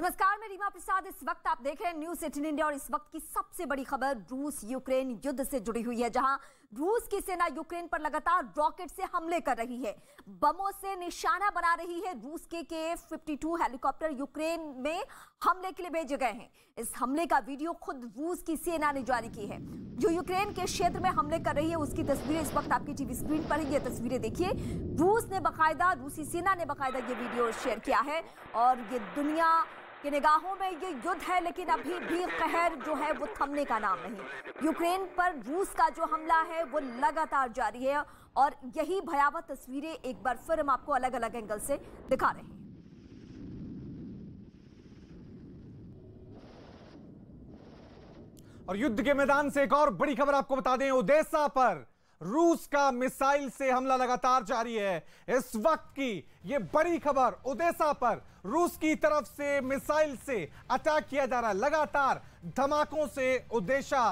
नमस्कार, मैं रीमा प्रसाद। इस वक्त आप देख रहे हैं न्यूज़ 18 इंडिया और इस वक्त की सबसे बड़ी खबर रूस यूक्रेन युद्ध से जुड़ी हुई है, जहां रूस की सेना यूक्रेन पर लगातार रॉकेट से हमले कर रही है, बमों से निशाना बना रही है। रूस के KF-52 हेलीकॉप्टर यूक्रेन में हमले के लिए भेजे गए हैं। इस हमले का वीडियो खुद रूस की सेना ने जारी की है, जो यूक्रेन के क्षेत्र में हमले कर रही है। उसकी तस्वीरें इस वक्त आपकी टीवी स्क्रीन पर है। ये तस्वीरें देखिए, रूसी सेना ने बाकायदा ये वीडियो शेयर किया है और ये दुनिया कि निगाहों में ये युद्ध है, लेकिन अभी भी कहर जो है वो थमने का नाम नहीं। यूक्रेन पर रूस का जो हमला है वो लगातार जारी है और यही भयावह तस्वीरें एक बार फिर हम आपको अलग अलग एंगल से दिखा रहे हैं। और युद्ध के मैदान से एक और बड़ी खबर आपको बता दें, ओडेसा पर रूस का मिसाइल से हमला लगातार जारी है। इस वक्त की यह बड़ी खबर, ओडेसा पर रूस की तरफ से मिसाइल से अटैक किया जा रहा है। लगातार धमाकों से ओडेसा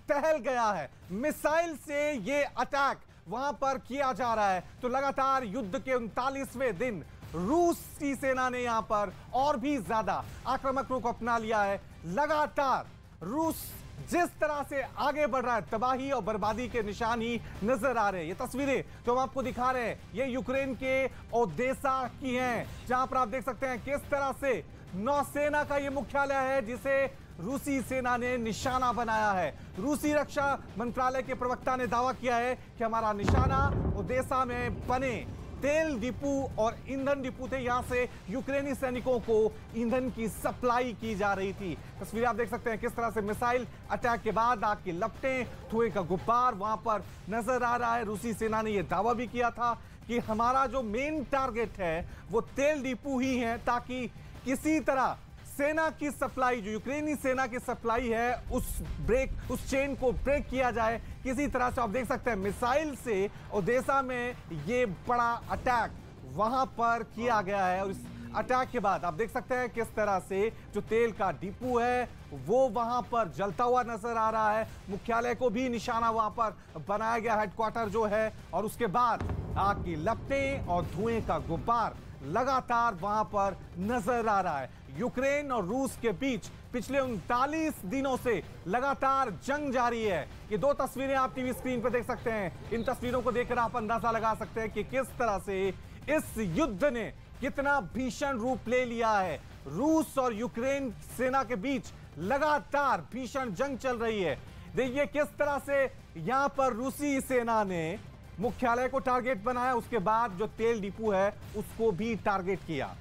दहल गया है। मिसाइल से यह अटैक वहां पर किया जा रहा है। तो लगातार युद्ध के 39वें दिन रूस की सेना ने यहां पर और भी ज्यादा आक्रामक रुख अपना लिया है। लगातार रूस जिस तरह से आगे बढ़ रहा है, तबाही और बर्बादी के निशान ही नजर आ रहे हैं। ये तस्वीरें तो हम आपको दिखा रहे हैं, ये यूक्रेन के ओडेसा की हैं, जहां पर आप देख सकते हैं किस तरह से नौसेना का ये मुख्यालय है, जिसे रूसी सेना ने निशाना बनाया है। रूसी रक्षा मंत्रालय के प्रवक्ता ने दावा किया है कि हमारा निशाना ओडेसा में बने तेल डिपो और ईंधन डिपो थे। यहां से यूक्रेनी सैनिकों को ईंधन की सप्लाई की जा रही थी। तस्वीरें आप देख सकते हैं किस तरह से मिसाइल अटैक के बाद आग की लपटें, धुएं का गुब्बार वहां पर नजर आ रहा है। रूसी सेना ने यह दावा भी किया था कि हमारा जो मेन टारगेट है वो तेल डिपो ही है, ताकि किसी तरह सेना की सप्लाई, जो यूक्रेनी सेना की सप्लाई है, उस चेन को ब्रेक किया जाए किसी तरह से। आप देख सकते हैं मिसाइल से ओडेसा में ये बड़ा अटैक वहां पर किया गया है और इस अटैक के बाद आप देख सकते हैं किस तरह से जो तेल का डिपो है वो वहां पर जलता हुआ नजर आ रहा है। मुख्यालय को भी निशाना वहां पर बनाया गया, हेडक्वार्टर जो है, और उसके बाद आग की लपटें और धुएं का गुब्बार लगातार वहां पर नजर आ रहा है। यूक्रेन और रूस के बीच पिछले 39 दिनों से लगातार जंग जारी है। ये दो तस्वीरें आप टीवी स्क्रीन पर देख सकते हैं। इन तस्वीरों को देखकर आप अंदाजा लगा सकते हैं कि किस तरह से इस युद्ध ने कितना भीषण रूप ले लिया है। रूस और यूक्रेन सेना के बीच लगातार भीषण जंग चल रही है। देखिए किस तरह से यहां पर रूसी सेना ने मुख्यालय को टारगेट बनाया, उसके बाद जो तेल डिपो है उसको भी टारगेट किया।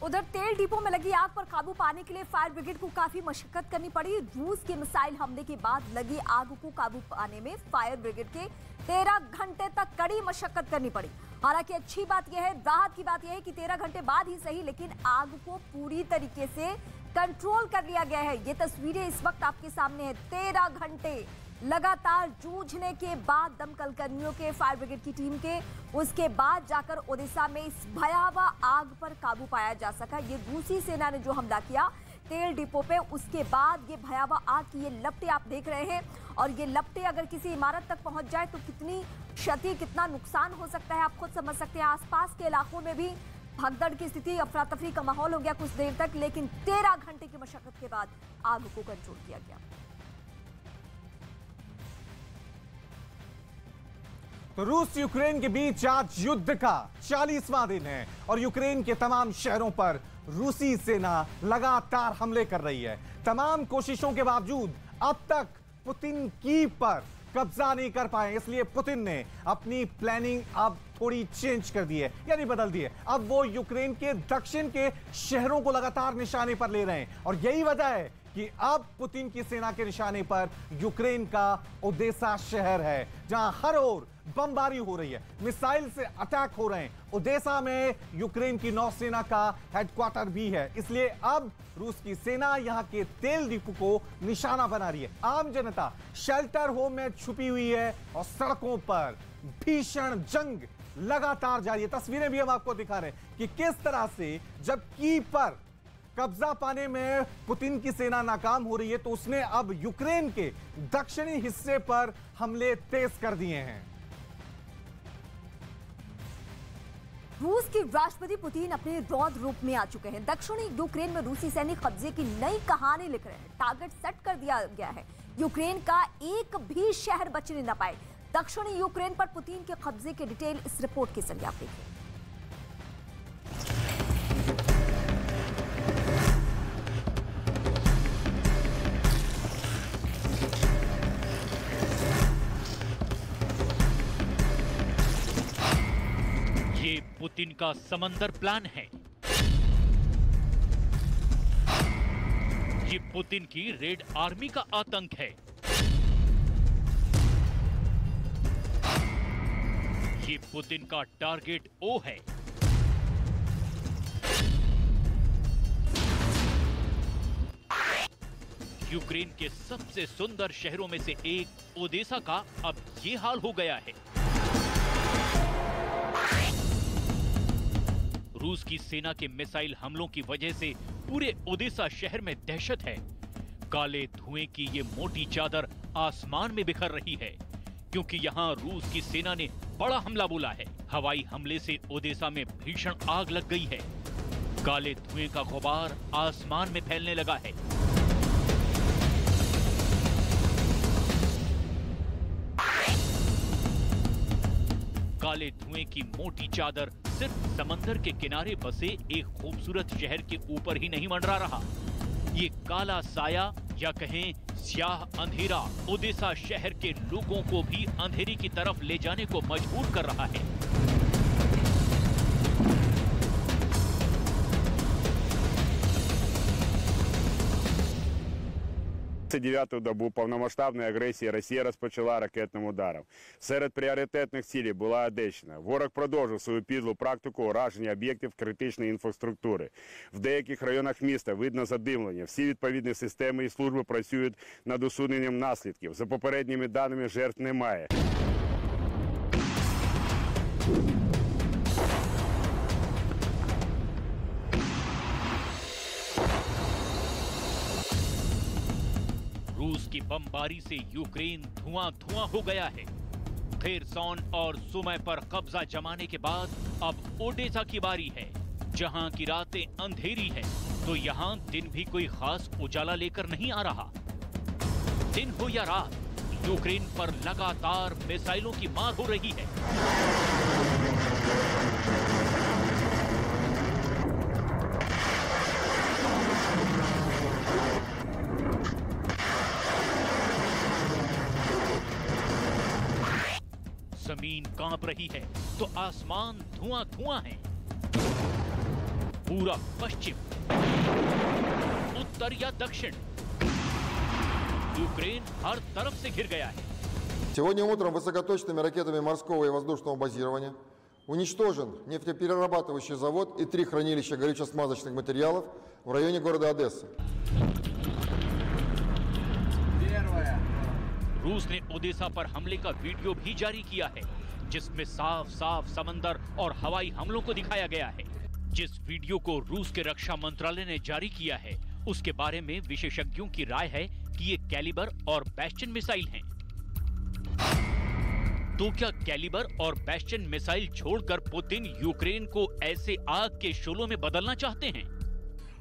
उधर तेल डिपो में लगी आग पर काबू पाने के लिए फायर ब्रिगेड को काफी मशक्कत करनी पड़ी। रूस के मिसाइल हमले के बाद लगी आग को काबू पाने में फायर ब्रिगेड के 13 घंटे तक कड़ी मशक्कत करनी पड़ी। हालांकि अच्छी बात यह है, राहत की बात यह है कि 13 घंटे बाद ही सही, लेकिन आग को पूरी तरीके से कंट्रोल कर लिया गया है। ये तस्वीरें इस वक्त आपके सामने है। 13 घंटे लगातार जूझने के बाद दमकल कर्मियों के, फायर ब्रिगेड की टीम के, उसके बाद जाकर ओडेसा में इस भयावह आग पर काबू पाया जा सका। ये रूसी सेना ने जो हमला किया तेल डिपो पे, उसके बाद ये भयावह आग की ये लपटें आप देख रहे हैं। और ये लपटें अगर किसी इमारत तक पहुंच जाए तो कितनी क्षति, कितना नुकसान हो सकता है, आप खुद समझ सकते हैं। आसपास के इलाकों में भी भगदड़ की स्थिति, अफरा तफरी का माहौल हो गया कुछ देर तक, लेकिन 13 घंटे की मशक्कत के बाद आग को कंट्रोल किया गया। तो रूस यूक्रेन के बीच आज युद्ध का 40वां दिन है और यूक्रेन के तमाम शहरों पर रूसी सेना लगातार हमले कर रही है। तमाम कोशिशों के बावजूद अब तक पुतिन कीव पर कब्जा नहीं कर पाए, इसलिए पुतिन ने अपनी प्लानिंग अब थोड़ी चेंज कर दी है, यानी बदल दी है। अब वो यूक्रेन के दक्षिण के शहरों को लगातार निशाने पर ले रहे हैं और यही वजह है कि अब पुतिन की सेना के निशाने पर यूक्रेन का ओडेसा शहर है, जहां हर ओर बमबारी हो रही है, मिसाइल से अटैक हो रहे हैं। ओडेसा में यूक्रेन की नौसेना का हेडक्वार्टर भी है, इसलिए अब रूस की सेना यहां के तेल डिपो को निशाना बना रही है। आम जनता शेल्टर होम में छुपी हुई है और सड़कों पर भीषण जंग लगातार जारी है। तस्वीरें भी हम आपको दिखा रहे हैं कि किस तरह से जब कीव पर कब्जा पाने में पुतिन की सेना नाकाम हो रही है, तो उसने अब यूक्रेन के दक्षिणी हिस्से पर हमले तेज कर दिए हैं। रूस के राष्ट्रपति पुतिन अपने रौद्र रूप में आ चुके हैं। दक्षिणी यूक्रेन में रूसी सैनिक कब्जे की नई कहानी लिख रहे हैं। टारगेट सेट कर दिया गया है। यूक्रेन का एक भी शहर बचने न पाए। दक्षिणी यूक्रेन पर पुतिन के कब्जे की डिटेल इस रिपोर्ट के जरिए आप देखिए। ये पुतिन का समंदर प्लान है। ये पुतिन की रेड आर्मी का आतंक है। ये पुतिन का टारगेट ओ है। यूक्रेन के सबसे सुंदर शहरों में से एक ओडेसा का अब ये हाल हो गया है। रूस की सेना के मिसाइल हमलों की वजह से पूरे ओडेसा शहर में दहशत है। काले धुएं की ये मोटी चादर आसमान में बिखर रही है, क्योंकि यहाँ रूस की सेना ने बड़ा हमला बोला है। हवाई हमले से ओडेसा में भीषण आग लग गई है। काले धुएं का गुबार आसमान में फैलने लगा है। काले धुएं की मोटी चादर सिर्फ समंदर के किनारे बसे एक खूबसूरत शहर के ऊपर ही नहीं मंडरा रहा। ये काला साया या कहें स्याह अंधेरा ओडेसा शहर के लोगों को भी अंधेरी की तरफ ले जाने को मजबूर कर रहा है। 29-ту добу повномасштабної агресії Росія розпочала ракетним ударом. Серед пріоритетних цілей була Одещина. Ворог продовжив свою підлу практику ураження об'єктів критичної інфраструктури. В деяких районах міста видно задимлення. Всі відповідні системи і служби працюють над усуненням наслідків. За попередніми даними, жертв немає. रूस की बमबारी से यूक्रेन धुआं-धुआं हो गया है। खेरसोन और सुमै पर कब्जा जमाने के बाद अब ओडेसा की बारी है। जहां की रातें अंधेरी है, तो यहां दिन भी कोई खास उजाला लेकर नहीं आ रहा। दिन हो या रात, यूक्रेन पर लगातार मिसाइलों की मार हो रही है। जमीन कांप रही है तो आसमान धुआं-धुआं है। पूरा पश्चिम, उत्तर या दक्षिण, यूक्रेन हर तरफ से घिर गया है। Сегодня утром высокоточными ракетами морского и воздушного базирования уничтожен нефтеперерабатывающий завод и 3 хранилища горюче-смазочных материалов в районе города Одессы. रूस ने ओडेसा पर हमले का वीडियो भी जारी किया है, जिसमें साफ-साफ समंदर और हवाई हमलों को दिखाया गया है। जिस वीडियो को रूस के रक्षा मंत्रालय ने जारी किया है, उसके बारे में विशेषज्ञों की राय है कि ये कैलिबर और बैस्टियन मिसाइल हैं। तो क्या कैलिबर और बैस्टियन मिसाइल छोड़कर पुतिन यूक्रेन को ऐसे आग के शोलों में बदलना चाहते हैं?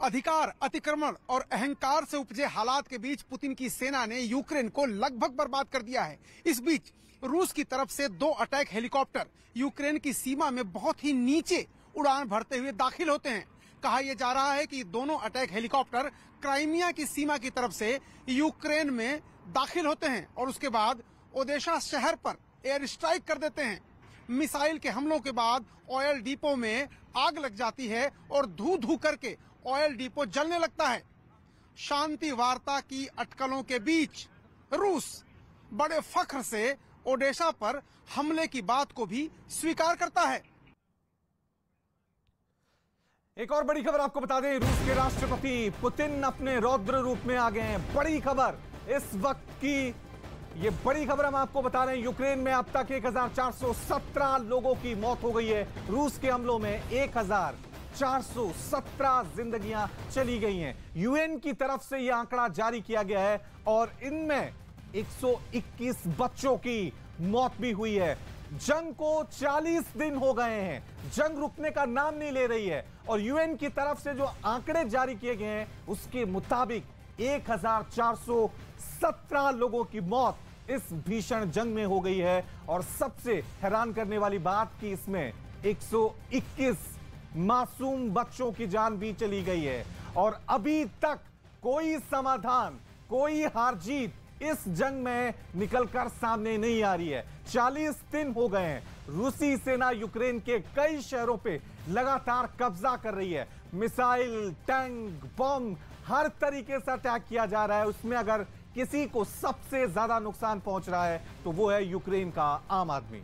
अधिकार, अतिक्रमण और अहंकार से उपजे हालात के बीच पुतिन की सेना ने यूक्रेन को लगभग बर्बाद कर दिया है। इस बीच रूस की तरफ से 2 अटैक हेलीकॉप्टर यूक्रेन की सीमा में बहुत ही नीचे उड़ान भरते हुए दाखिल होते हैं। कहा यह जा रहा है कि दोनों अटैक हेलीकॉप्टर क्राइमिया की सीमा की तरफ से यूक्रेन में दाखिल होते हैं और उसके बाद ओडेसा शहर पर एयर स्ट्राइक कर देते हैं। मिसाइल के हमलों के बाद ऑयल डिपो में आग लग जाती है और धू धू करके ऑयल डिपो जलने लगता है। शांति वार्ता की अटकलों के बीच रूस बड़े फख्र से ओडेसा पर हमले की बात को भी स्वीकार करता है। एक और बड़ी खबर आपको बता दें, रूस के राष्ट्रपति पुतिन अपने रौद्र रूप में आ गए हैं। बड़ी खबर इस वक्त की, ये बड़ी खबर हम आपको बता रहे हैं। यूक्रेन में अब तक 1417 लोगों की मौत हो गई है। रूस के हमलों में 1417 जिंदगियां चली गई हैं। यूएन की तरफ से यह आंकड़ा जारी किया गया है और इनमें 121 बच्चों की मौत भी हुई है। जंग को 40 दिन हो गए हैं, जंग रुकने का नाम नहीं ले रही है और यूएन की तरफ से जो आंकड़े जारी किए गए हैं उसके मुताबिक 1417 लोगों की मौत इस भीषण जंग में हो गई है। और सबसे हैरान करने वाली बात कि इसमें 121 मासूम बच्चों की जान भी चली गई है और अभी तक कोई समाधान, कोई हार जीत इस जंग में निकलकर सामने नहीं आ रही है। 40 दिन हो गए हैं, रूसी सेना यूक्रेन के कई शहरों पे लगातार कब्जा कर रही है। मिसाइल, टैंक, बम, हर तरीके से अटैक किया जा रहा है। उसमें अगर किसी को सबसे ज्यादा नुकसान पहुंच रहा है तो वो है यूक्रेन का आम आदमी।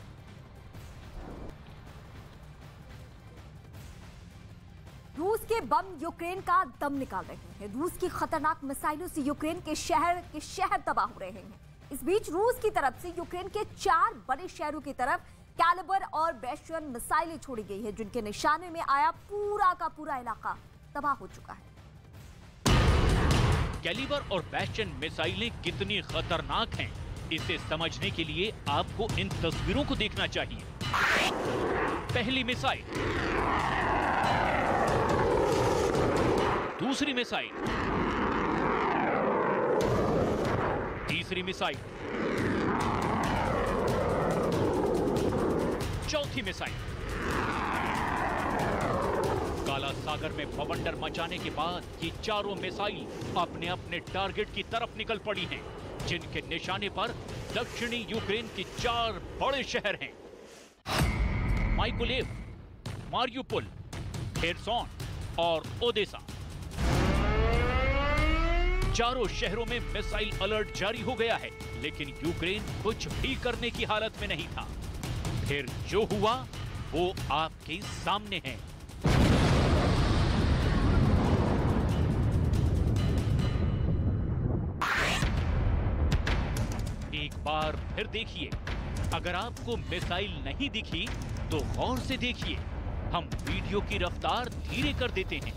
रूस के बम यूक्रेन का दम निकाल रहे हैं। रूस की खतरनाक मिसाइलों से यूक्रेन के शहर तबाह हो रहे हैं। इस बीच रूस की तरफ से यूक्रेन के 4 बड़े शहरों की तरफ कैलिबर और बैस्टियन मिसाइलें छोड़ी गई है, जिनके निशाने में आया पूरा का पूरा इलाका तबाह हो चुका है। कैलिबर और बैस्टियन मिसाइलें कितनी खतरनाक हैं, इसे समझने के लिए आपको इन तस्वीरों को देखना चाहिए। पहली मिसाइल, दूसरी मिसाइल, तीसरी मिसाइल, चौथी मिसाइल। काला सागर में बवंडर मचाने के बाद ये चारों मिसाइल अपने अपने टारगेट की तरफ निकल पड़ी हैं, जिनके निशाने पर दक्षिणी यूक्रेन के 4 बड़े शहर हैं। माइकोलेव, मारियुपोल, खेरसोन और ओदेसा। चारों शहरों में मिसाइल अलर्ट जारी हो गया है, लेकिन यूक्रेन कुछ भी करने की हालत में नहीं था। फिर जो हुआ वो आपके सामने है। एक बार फिर देखिए, अगर आपको मिसाइल नहीं दिखी तो गौर से देखिए। हम वीडियो की रफ्तार धीरे कर देते हैं।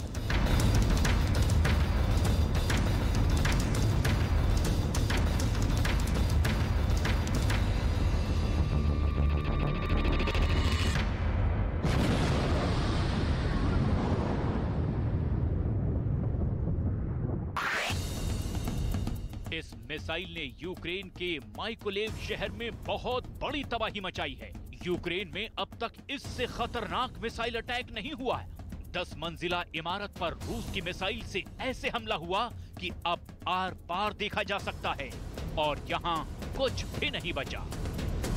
इस मिसाइल ने यूक्रेन के माइकोलेव शहर में बहुत बड़ी तबाही मचाई है। यूक्रेन में अब तक इससे खतरनाक मिसाइल अटैक नहीं हुआ है। 10 मंजिला इमारत पर रूस की मिसाइल से ऐसे हमला हुआ कि अब आर पार देखा जा सकता है और यहाँ कुछ भी नहीं बचा।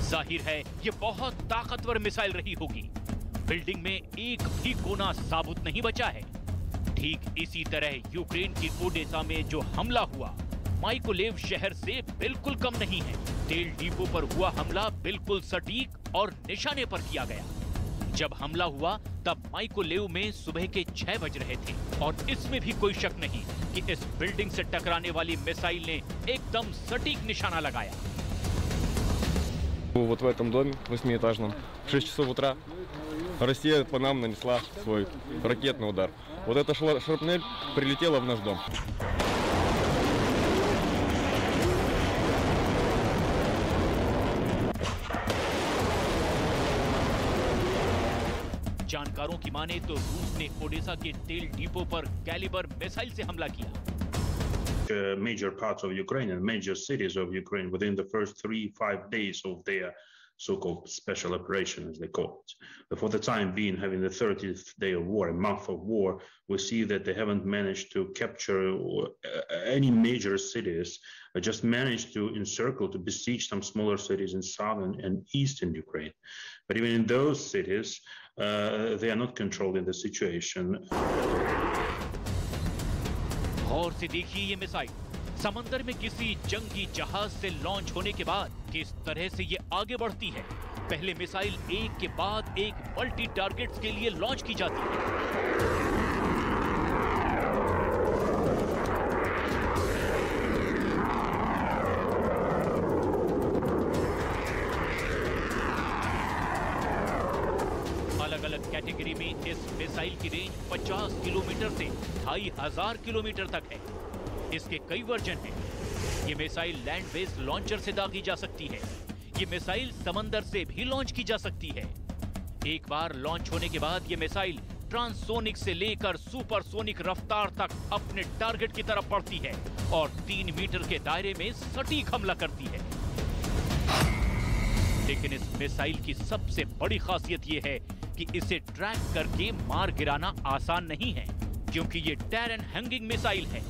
जाहिर है ये बहुत ताकतवर मिसाइल रही होगी। बिल्डिंग में एक भी कोना साबुत नहीं बचा है। ठीक इसी तरह यूक्रेन की ओडेसा में जो हमला हुआ माइकोलेव शहर से बिल्कुल कम नहीं है। तेल डिपो पर हुआ हमला बिल्कुल सटीक और निशाने पर किया गया। जब हमला हुआ तब माइकोलेव में सुबह के 6 बज रहे थे और इसमें भी कोई शक नहीं कि इस बिल्डिंग से टकराने वाली मिसाइल ने एकदम सटीक निशाना लगाया। Вот в этом доме 8-этажном в 6 часов утра Россия по нам нанесла свой ракетный удар. Вот эта шрапнель прилетела в наш дом. जानकारों की माने तो रूस ने ओडेसा के तेल डिपो पर कैलिबर मिसाइल से हमला किया। Major parts of Ukraine and major cities of Ukraine within the first 3-5 days of their so-called special operation, as they call it. But for the time being, having the 30th day of war, a month of war, we see that they haven't managed to capture any major cities, just managed to encircle, to besiege some smaller cities in southern and eastern Ukraine. But even in those cities, they are not controlling the situation. और से देखिए ये missile समंदर में किसी जंगी जहाज से launch होने के बाद किस तरह से ये आगे बढ़ती है। पहले मिसाइल एक के बाद एक मल्टी टारगेट्स के लिए लॉन्च की जाती है। अलग अलग कैटेगरी में इस मिसाइल की रेंज 50 किलोमीटर से 2500 किलोमीटर तक है। इसके कई वर्जन हैं। ये मिसाइल लैंड बेस्ड लॉन्चर से दागी जा सकती है ये मिसाइल समंदर से भी लॉन्च की जा सकती है। एक बार लॉन्च होने के बाद ये मिसाइल ट्रांससोनिक से लेकर सुपरसोनिक रफ्तार तक अपने टारगेट की तरफ बढ़ती है और 3 मीटर के दायरे में सटीक हमला करती है। लेकिन इस मिसाइल की सबसे बड़ी खासियत यह है कि इसे ट्रैक करके मार गिराना आसान नहीं है, क्योंकि ये टेरन हैंगिंग मिसाइल है,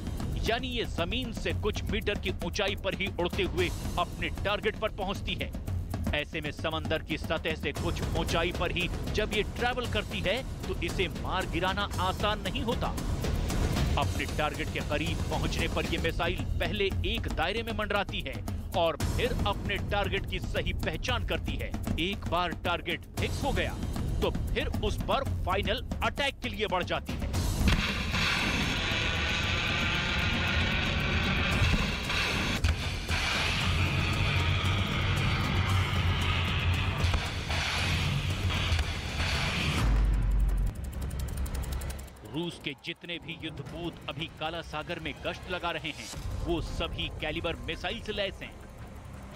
यानी ये जमीन से कुछ मीटर की ऊंचाई पर ही उड़ते हुए अपने टारगेट पर पहुंचती है। ऐसे में समंदर की सतह से कुछ ऊंचाई पर ही जब ये ट्रैवल करती है तो इसे मार गिराना आसान नहीं होता। अपने टारगेट के करीब पहुंचने पर यह मिसाइल पहले एक दायरे में मंडराती है और फिर अपने टारगेट की सही पहचान करती है। एक बार टारगेट फिक्स हो गया तो फिर उस पर फाइनल अटैक के लिए बढ़ जाती है। रूस के जितने भी युद्धपोत अभी काला सागर में गश्त लगा रहे हैं, वो सभी कैलिबर मिसाइल से लैस हैं,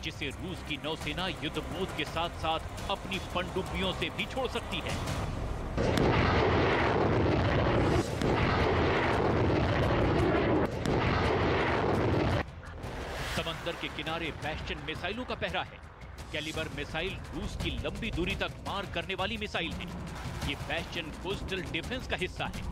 जिसे रूस की नौसेना युद्धपोत के साथ साथ अपनी पनडुब्बियों से भी छोड़ सकती है। समंदर के किनारे बैस्टियन मिसाइलों का पहरा है। कैलिबर मिसाइल रूस की लंबी दूरी तक मार करने वाली मिसाइल है। ये बैस्टियन कोस्टल डिफेंस का हिस्सा है।